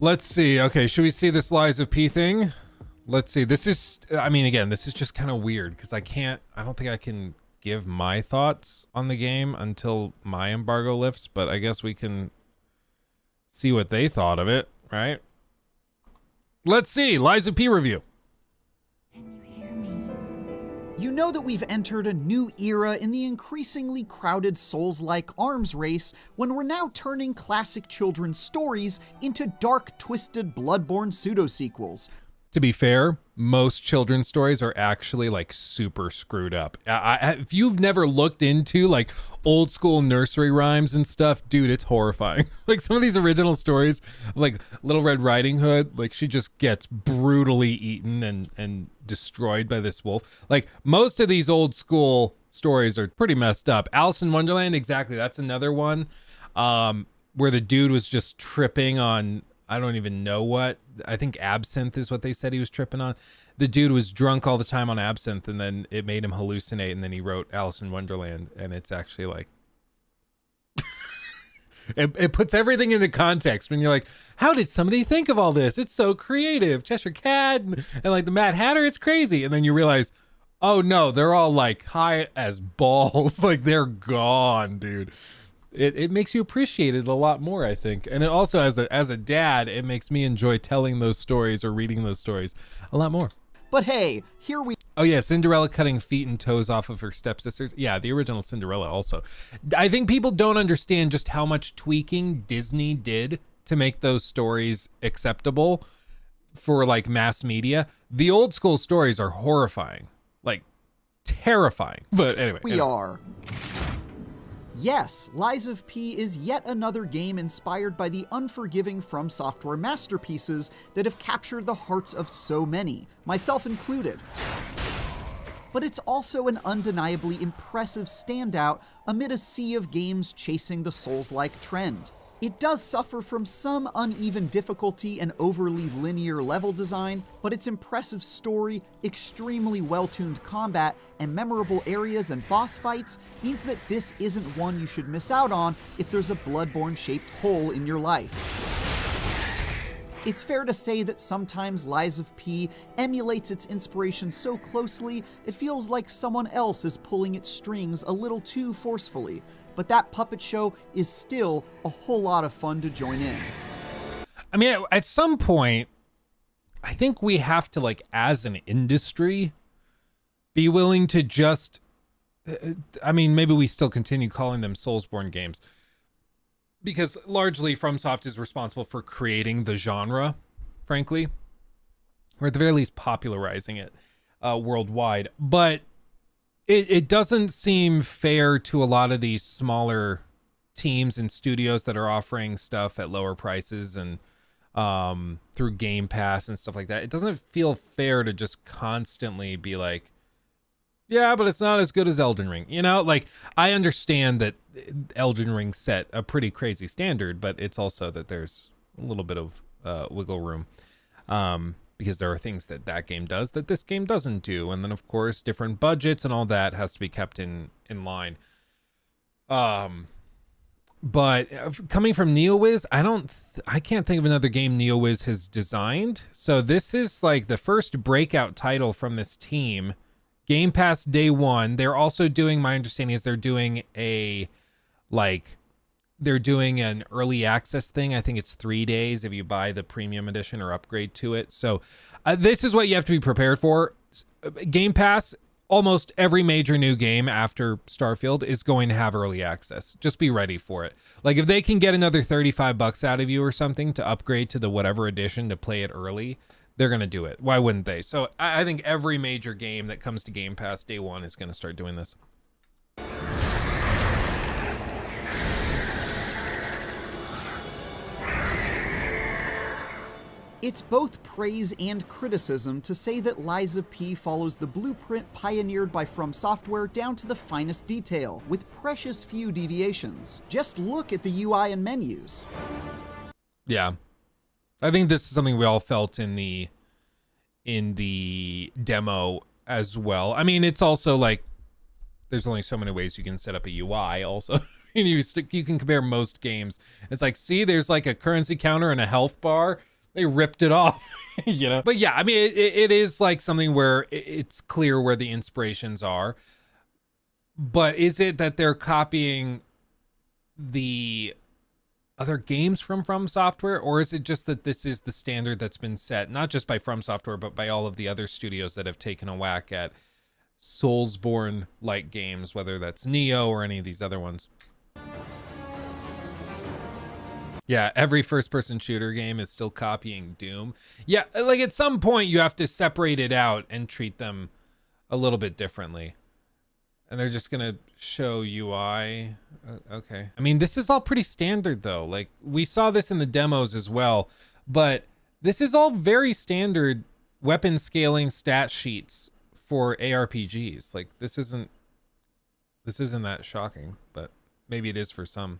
Let's see. Okay, should we see this Lies of P thing? Let's see. This is, I mean, again, this is just kind of weird because I don't think I can give my thoughts on the game until my embargo lifts, but I guess we can see what they thought of it, right? Let's see. Lies of P review. You know that we've entered a new era in the increasingly crowded Souls-like arms race when we're now turning classic children's stories into dark, twisted, Bloodborne pseudo-sequels. To be fair, most children's stories are actually like super screwed up. If you've never looked into like old school nursery rhymes and stuff, dude, it's horrifying. Like some of these original stories, like Little Red Riding Hood, like she just gets brutally eaten and destroyed by this wolf. Like most of these old school stories are pretty messed up. Alice in Wonderland, exactly. That's another one where the dude was just tripping on, I don't even know what. I think absinthe is what they said he was tripping on. The dude was drunk all the time on absinthe, and then it made him hallucinate, and then he wrote Alice in Wonderland, and it's actually like... it puts everything into context when you're like, how did somebody think of all this? It's so creative. Cheshire Cat and like the Mad Hatter, it's crazy. And then you realize, oh no, they're all like high as balls. Like they're gone, dude. It makes you appreciate it a lot more, I think. And it also, as a dad, it makes me enjoy telling those stories or reading those stories a lot more. But hey, here we... Oh yeah, Cinderella cutting feet and toes off of her stepsisters. Yeah, the original Cinderella also. I think people don't understand just how much tweaking Disney did to make those stories acceptable for like mass media. The old school stories are horrifying, like terrifying. But anyway. We are. Yes, Lies of P is yet another game inspired by the unforgiving From Software masterpieces that have captured the hearts of so many, myself included. But it's also an undeniably impressive standout amid a sea of games chasing the Souls-like trend. It does suffer from some uneven difficulty and overly linear level design, but its impressive story, extremely well-tuned combat, and memorable areas and boss fights means that this isn't one you should miss out on if there's a Bloodborne-shaped hole in your life. It's fair to say that sometimes Lies of P emulates its inspiration so closely it feels like someone else is pulling its strings a little too forcefully. But that puppet show is still a whole lot of fun to join in. I mean, at some point, I think we have to, like, as an industry, be willing to just... I mean, maybe we still continue calling them Soulsborne games. Because largely FromSoft is responsible for creating the genre, frankly. Or at the very least popularizing it worldwide. But it doesn't seem fair to a lot of these smaller teams and studios that are offering stuff at lower prices and through Game Pass and stuff like that. It doesn't feel fair to just constantly be like, yeah, but it's not as good as Elden Ring. You know, like, I understand that Elden Ring set a pretty crazy standard, but it's also that there's a little bit of wiggle room. Because there are things that that game does that this game doesn't do. And then, of course, different budgets and all that has to be kept in line. But coming from NeoWiz, I can't think of another game NeoWiz has designed. So this is like the first breakout title from this team. Game Pass day one. They're also doing, my understanding is they're doing an early access thing. I think it's 3 days if you buy the premium edition or upgrade to it. So this is what you have to be prepared for. Game Pass, almost every major new game after Starfield is going to have early access. Just be ready for it. Like if they can get another $35 out of you or something to upgrade to the whatever edition to play it early, they're going to do it. Why wouldn't they? So I think every major game that comes to Game Pass day one is going to start doing this. It's both praise and criticism to say that Lies of P follows the blueprint pioneered by From Software down to the finest detail, with precious few deviations. Just look at the UI and menus. Yeah. I think this is something we all felt in the demo as well. I mean, it's also like there's only so many ways you can set up a UI also. And you can compare most games. It's like, see, there's like a currency counter and a health bar. They ripped it off, you know? But yeah, I mean, it is like something where it's clear where the inspirations are. But is it that they're copying the other games from Software, or is it just that this is the standard that's been set, not just by From Software, but by all of the other studios that have taken a whack at Soulsborne-like games, whether that's Neo or any of these other ones? Yeah, every first-person shooter game is still copying Doom. Yeah, like at some point you have to separate it out and treat them a little bit differently. And they're just gonna show UI. Okay. I mean, this is all pretty standard though. Like, we saw this in the demos as well, but this is all very standard weapon scaling stat sheets for ARPGs. Like, this isn't that shocking, but maybe it is for some.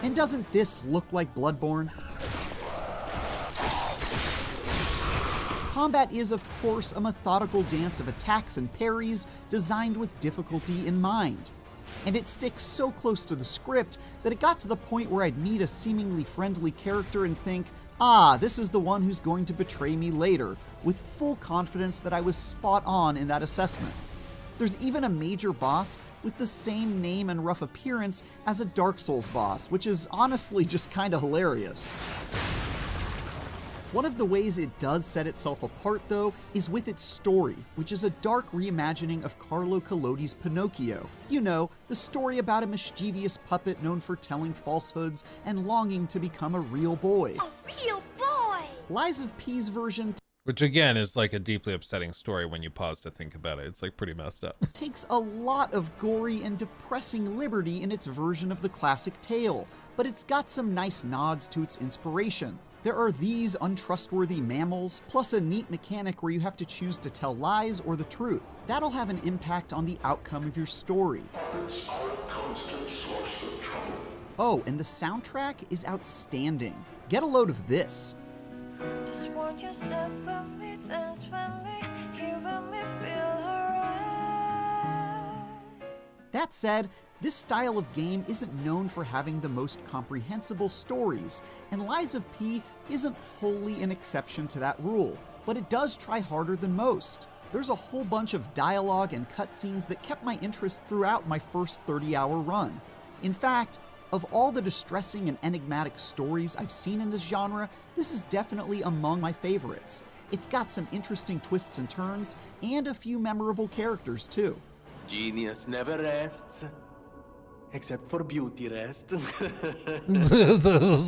And doesn't this look like Bloodborne? Combat is, of course, a methodical dance of attacks and parries designed with difficulty in mind. And it sticks so close to the script that it got to the point where I'd meet a seemingly friendly character and think, ah, this is the one who's going to betray me later, with full confidence that I was spot on in that assessment. There's even a major boss with the same name and rough appearance as a Dark Souls boss, which is honestly just kinda hilarious. One of the ways it does set itself apart, though, is with its story, which is a dark reimagining of Carlo Collodi's Pinocchio. You know, the story about a mischievous puppet known for telling falsehoods and longing to become a real boy. A real boy! Lies of P's version Which again is like a deeply upsetting story when you pause to think about it. It's like pretty messed up. takes a lot of gory and depressing liberty in its version of the classic tale, but it's got some nice nods to its inspiration. There are these untrustworthy mammals, plus a neat mechanic where you have to choose to tell lies or the truth. That'll have an impact on the outcome of your story. Puppets are a constant source of trouble. Oh, and the soundtrack is outstanding. Get a load of this. Just want your step when we dance, when we hear when we feel alright. That said, this style of game isn't known for having the most comprehensible stories, and Lies of P isn't wholly an exception to that rule, but it does try harder than most. There's a whole bunch of dialogue and cutscenes that kept my interest throughout my first 30-hour run. In fact, of all the distressing and enigmatic stories I've seen in this genre, this is definitely among my favorites. It's got some interesting twists and turns, and a few memorable characters too. Genius never rests. Except for beauty rest.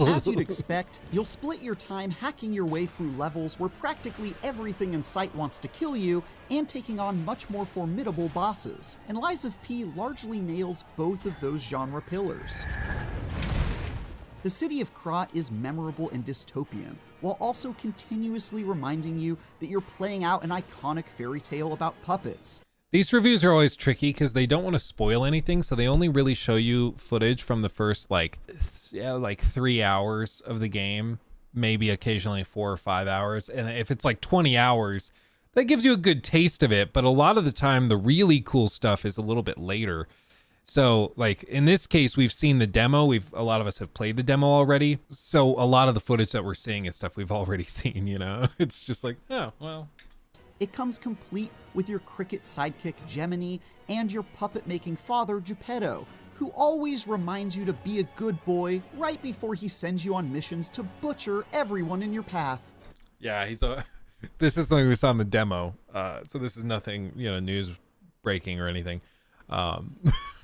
As you'd expect, you'll split your time hacking your way through levels where practically everything in sight wants to kill you, and taking on much more formidable bosses. And Lies of P largely nails both of those genre pillars. The city of Krat is memorable and dystopian, while also continuously reminding you that you're playing out an iconic fairy tale about puppets. These reviews are always tricky because they don't want to spoil anything, so they only really show you footage from the first like 3 hours of the game, maybe occasionally 4 or 5 hours. And if it's like 20 hours, that gives you a good taste of it. But a lot of the time, the really cool stuff is a little bit later. So like in this case, we've seen the demo. A lot of us have played the demo already. So a lot of the footage that we're seeing is stuff we've already seen, you know? It's just like, oh, well. It comes complete with your cricket sidekick Gemini and your puppet-making father Geppetto, who always reminds you to be a good boy right before he sends you on missions to butcher everyone in your path. Yeah, this is something we saw in the demo, so this is nothing, you know, news breaking or anything.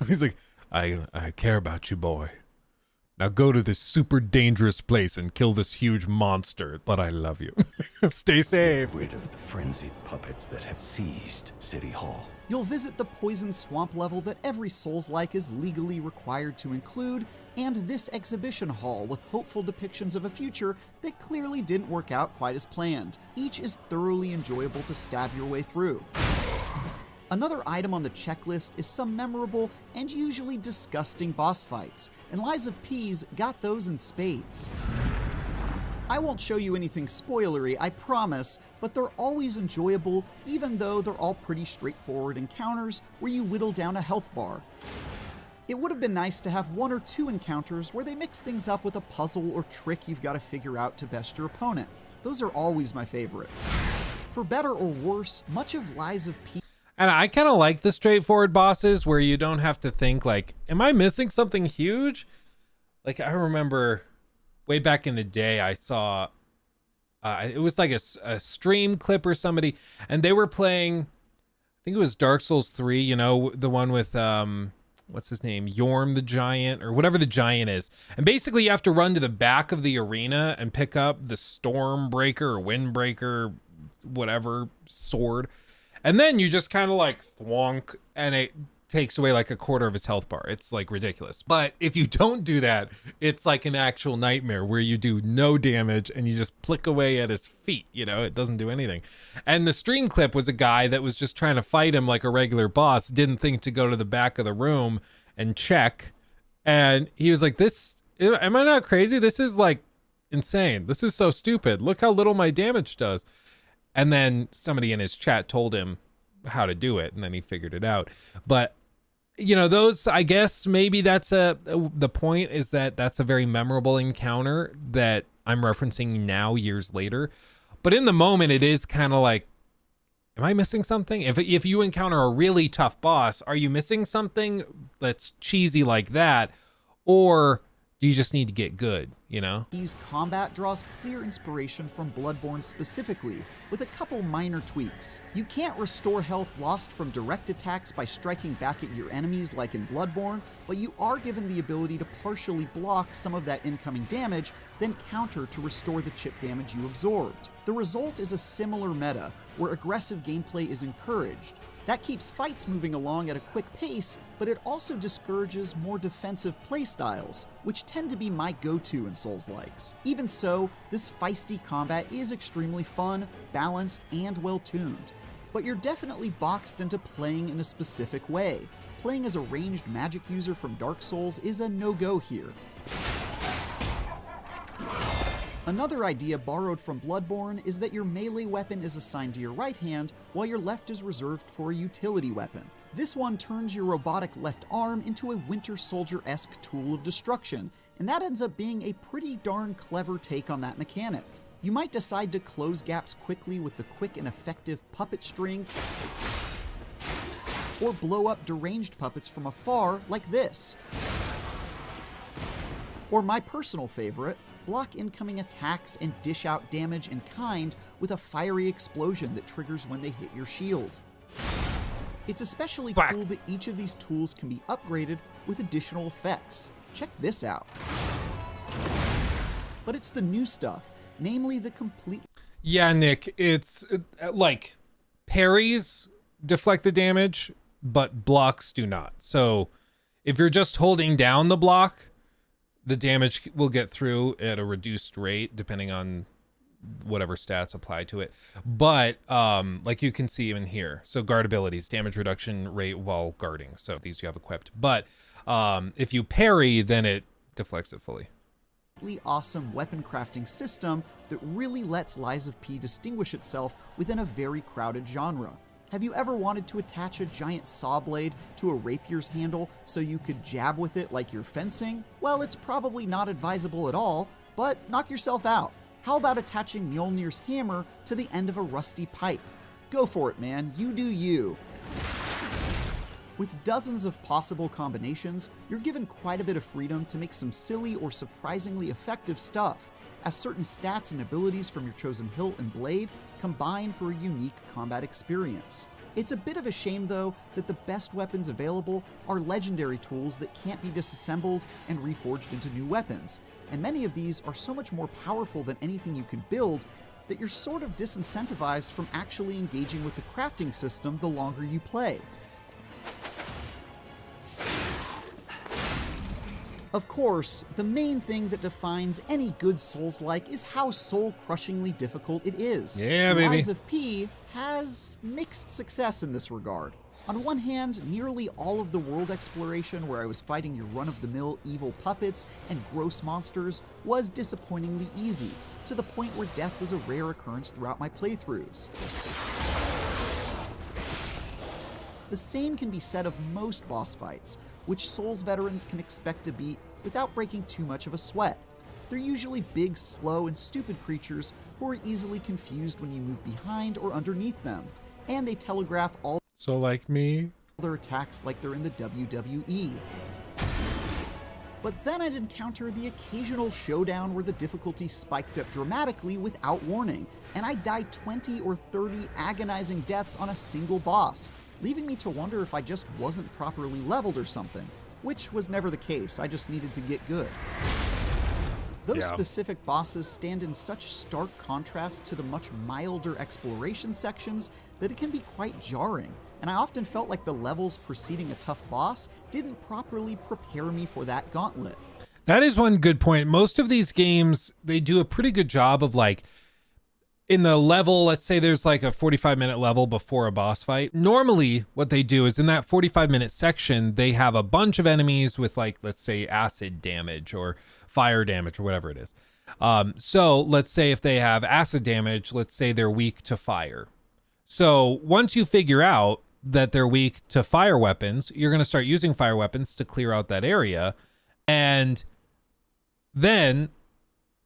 He's like, I care about you, boy. Now go to this super dangerous place and kill this huge monster, but I love you. Stay safe. Get rid of the frenzied puppets that have seized City Hall. You'll visit the poison swamp level that every Souls-like is legally required to include, and this exhibition hall with hopeful depictions of a future that clearly didn't work out quite as planned. Each is thoroughly enjoyable to stab your way through. Another item on the checklist is some memorable and usually disgusting boss fights, and Lies of P's got those in spades. I won't show you anything spoilery, I promise, but they're always enjoyable even though they're all pretty straightforward encounters where you whittle down a health bar. It would have been nice to have 1 or 2 encounters where they mix things up with a puzzle or trick you've got to figure out to best your opponent. Those are always my favorite. For better or worse, much of Lies of P. And I kind of like the straightforward bosses where you don't have to think like, am I missing something huge? Like I remember way back in the day, I saw, it was like a stream clip or somebody, and they were playing, I think it was Dark Souls 3, you know, the one with, what's his name? Yorm the Giant or whatever the giant is. And basically you have to run to the back of the arena and pick up the Stormbreaker or Windbreaker, whatever sword. And then you just kind of like thwonk and it takes away like a quarter of his health bar. It's like ridiculous. But if you don't do that, it's like an actual nightmare where you do no damage and you just plick away at his feet. You know, it doesn't do anything. And the stream clip was a guy that was just trying to fight him like a regular boss, didn't think to go to the back of the room and check. And he was like, am I not crazy? This is like insane. This is so stupid. Look how little my damage does. And then somebody in his chat told him how to do it, and then he figured it out. But you know, those, I guess maybe that's the point is that that's a very memorable encounter that I'm referencing now years later. But in the moment, it is kind of like, am I missing something? If you encounter a really tough boss, are you missing something that's cheesy like that, or do you just need to get good, you know? P's combat draws clear inspiration from Bloodborne specifically, with a couple minor tweaks. You can't restore health lost from direct attacks by striking back at your enemies like in Bloodborne, but you are given the ability to partially block some of that incoming damage, then counter to restore the chip damage you absorbed. The result is a similar meta, where aggressive gameplay is encouraged. That keeps fights moving along at a quick pace, but it also discourages more defensive playstyles, which tend to be my go-to in Souls-likes. Even so, this feisty combat is extremely fun, balanced, and well-tuned. But you're definitely boxed into playing in a specific way. Playing as a ranged magic user from Dark Souls is a no-go here. Another idea borrowed from Bloodborne is that your melee weapon is assigned to your right hand, while your left is reserved for a utility weapon. This one turns your robotic left arm into a Winter Soldier-esque tool of destruction, and that ends up being a pretty darn clever take on that mechanic. You might decide to close gaps quickly with the quick and effective puppet string, or blow up deranged puppets from afar like this. Or my personal favorite, block incoming attacks and dish out damage in kind with a fiery explosion that triggers when they hit your shield. It's especially cool that each of these tools can be upgraded with additional effects. Check this out. But it's the new stuff, namely the complete... Yeah, Nick, it's like parries deflect the damage, but blocks do not. So if you're just holding down the block, the damage will get through at a reduced rate depending on whatever stats apply to it. But like you can see even here, so guard abilities, damage reduction rate while guarding. So these you have equipped. But if you parry, then it deflects it fully. Awesome weapon crafting system that really lets Lies of P distinguish itself within a very crowded genre. Have you ever wanted to attach a giant saw blade to a rapier's handle so you could jab with it like you're fencing? Well, it's probably not advisable at all, but knock yourself out. How about attaching Mjolnir's hammer to the end of a rusty pipe? Go for it, man. You do you. With dozens of possible combinations, you're given quite a bit of freedom to make some silly or surprisingly effective stuff, as certain stats and abilities from your chosen hilt and blade combine for a unique combat experience. It's a bit of a shame, though, that the best weapons available are legendary tools that can't be disassembled and reforged into new weapons, and many of these are so much more powerful than anything you can build that you're sort of disincentivized from actually engaging with the crafting system the longer you play. Of course, the main thing that defines any good Souls-like is how soul-crushingly difficult it is. Yeah, baby. Lies of P has mixed success in this regard. On one hand, nearly all of the world exploration where I was fighting your run-of-the-mill evil puppets and gross monsters was disappointingly easy, to the point where death was a rare occurrence throughout my playthroughs. The same can be said of most boss fights, which Souls veterans can expect to beat without breaking too much of a sweat. They're usually big, slow, and stupid creatures who are easily confused when you move behind or underneath them, and they telegraph all So like me. their attacks like they're in the WWE. But then I'd encounter the occasional showdown where the difficulty spiked up dramatically without warning, and I'd die 20 or 30 agonizing deaths on a single boss, leaving me to wonder if I just wasn't properly leveled or something, which was never the case. I just needed to get good. Those specific bosses stand in such stark contrast to the much milder exploration sections that it can be quite jarring, and I often felt like the levels preceding a tough boss didn't properly prepare me for that gauntlet. That is one good point. Most of these games, they do a pretty good job of like, in the level, let's say there's like a 45-minute level before a boss fight. Normally, what they do is in that 45-minute section, they have a bunch of enemies with like, let's say acid damage or fire damage or whatever it is. So let's say if they have acid damage, let's say they're weak to fire. So once you figure out that they're weak to fire weapons, you're going to start using fire weapons to clear out that area. And then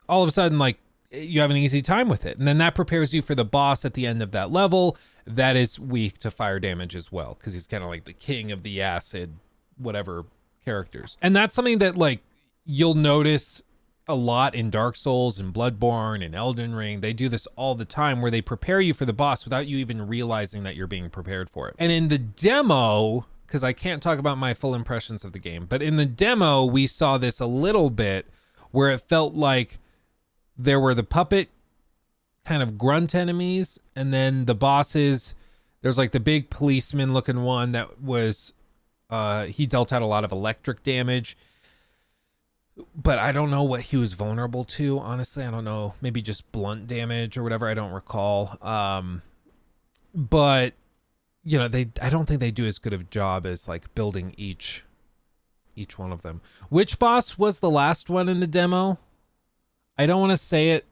all of a sudden, like, you have an easy time with it. And then that prepares you for the boss at the end of that level that is weak to fire damage as well, because he's kind of like the king of the acid, whatever characters. And that's something that like you'll notice a lot in Dark Souls and Bloodborne and Elden Ring. They do this all the time where they prepare you for the boss without you even realizing that you're being prepared for it. And in the demo, because I can't talk about my full impressions of the game, but in the demo, we saw this a little bit where it felt like there were the puppet kind of grunt enemies, and then the bosses, there's like the big policeman looking one that was, he dealt out a lot of electric damage, but I don't know what he was vulnerable to. Honestly, I don't know, maybe just blunt damage or whatever. I don't recall. But you know, I don't think they do as good of a job as like building each one of them. Which boss was the last one in the demo? I don't want to say it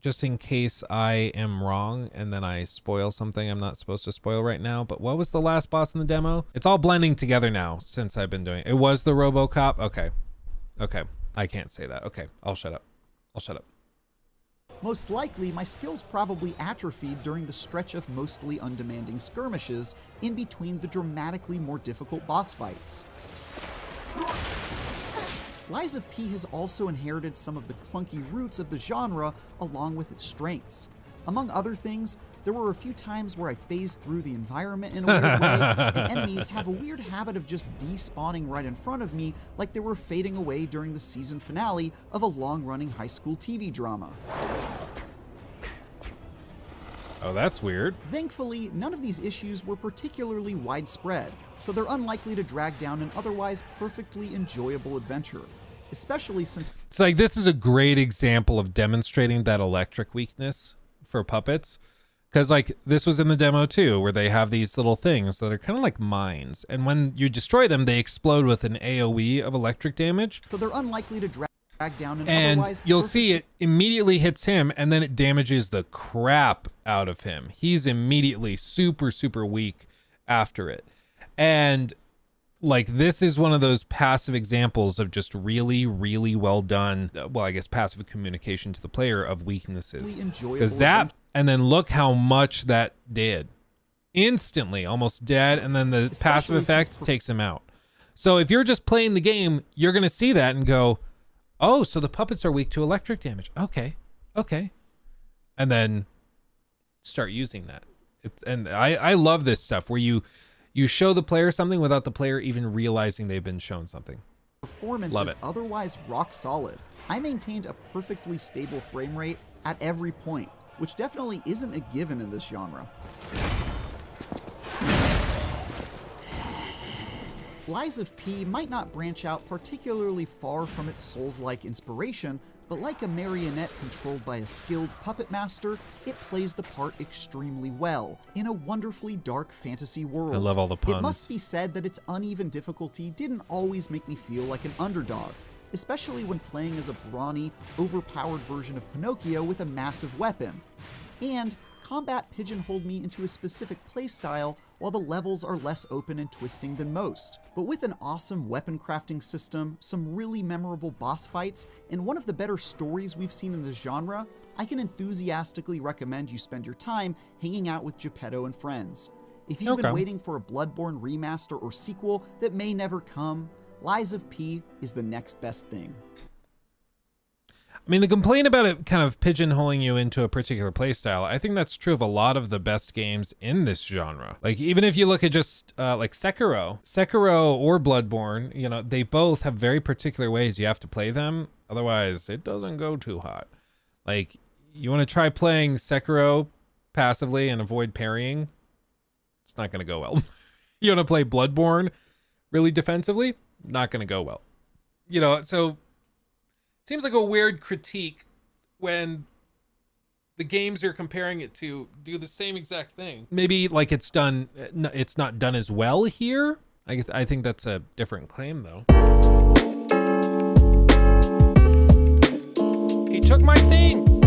just in case I am wrong and then I spoil something I'm not supposed to spoil right now. But what was the last boss in the demo? It's all blending together now since I've been doing it. It was the RoboCop. Okay. I can't say that. Okay. I'll shut up. Most likely, my skills probably atrophied during the stretch of mostly undemanding skirmishes in between the dramatically more difficult boss fights. Lies of P has also inherited some of the clunky roots of the genre along with its strengths. Among other things, there were a few times where I phased through the environment in a weird way, and enemies have a weird habit of just despawning right in front of me like they were fading away during the season finale of a long-running high school TV drama. Oh, that's weird. Thankfully, none of these issues were particularly widespread, so they're unlikely to drag down an otherwise perfectly enjoyable adventure, especially since It's like this is a great example of demonstrating that electric weakness for puppets, because like this was in the demo too, where they have these little things that are kind of like mines, and when you destroy them, they explode with an AoE of electric damage. so they're unlikely to drag down an And otherwise you'll see it immediately hits him, and then it damages the crap out of him. He's immediately super weak after it. And like this is one of those passive examples of just really well done, well, I guess passive communication to the player of weaknesses. enjoyable The zap, and then look how much that did. Instantly, almost dead, and then the passive Especially effect since takes him out. So if you're just playing the game, you're going to see that and go, oh, so the puppets are weak to electric damage. Okay. And then start using that. And I love this stuff where you show the player something without the player even realizing they've been shown something. performance Love is it. otherwise rock solid. I maintained a perfectly stable frame rate at every point, which definitely isn't a given in this genre. Lies of P might not branch out particularly far from its Souls-like inspiration, but like a marionette controlled by a skilled puppet master, it plays the part extremely well, in a wonderfully dark fantasy world. I love all the puns. It must be said that its uneven difficulty didn't always make me feel like an underdog, especially when playing as a brawny, overpowered version of Pinocchio with a massive weapon. And combat pigeonholed me into a specific playstyle while the levels are less open and twisting than most. But with an awesome weapon crafting system, some really memorable boss fights, and one of the better stories we've seen in this genre, I can enthusiastically recommend you spend your time hanging out with Geppetto and friends. If you've been waiting for a Bloodborne remaster or sequel that may never come, Lies of P is the next best thing. I mean, the complaint about it kind of pigeonholing you into a particular playstyle, I think that's true of a lot of the best games in this genre. Like, even if you look at just like Sekiro or Bloodborne, you know, they both have very particular ways you have to play them. Otherwise, it doesn't go too hot. Like, you want to try playing Sekiro passively and avoid parrying, it's not going to go well. You want to play Bloodborne really defensively, not going to go well. You know, so seems like a weird critique when the games you're comparing it to do the same exact thing. Maybe like it's not done as well here. I think that's a different claim though. He took my thing.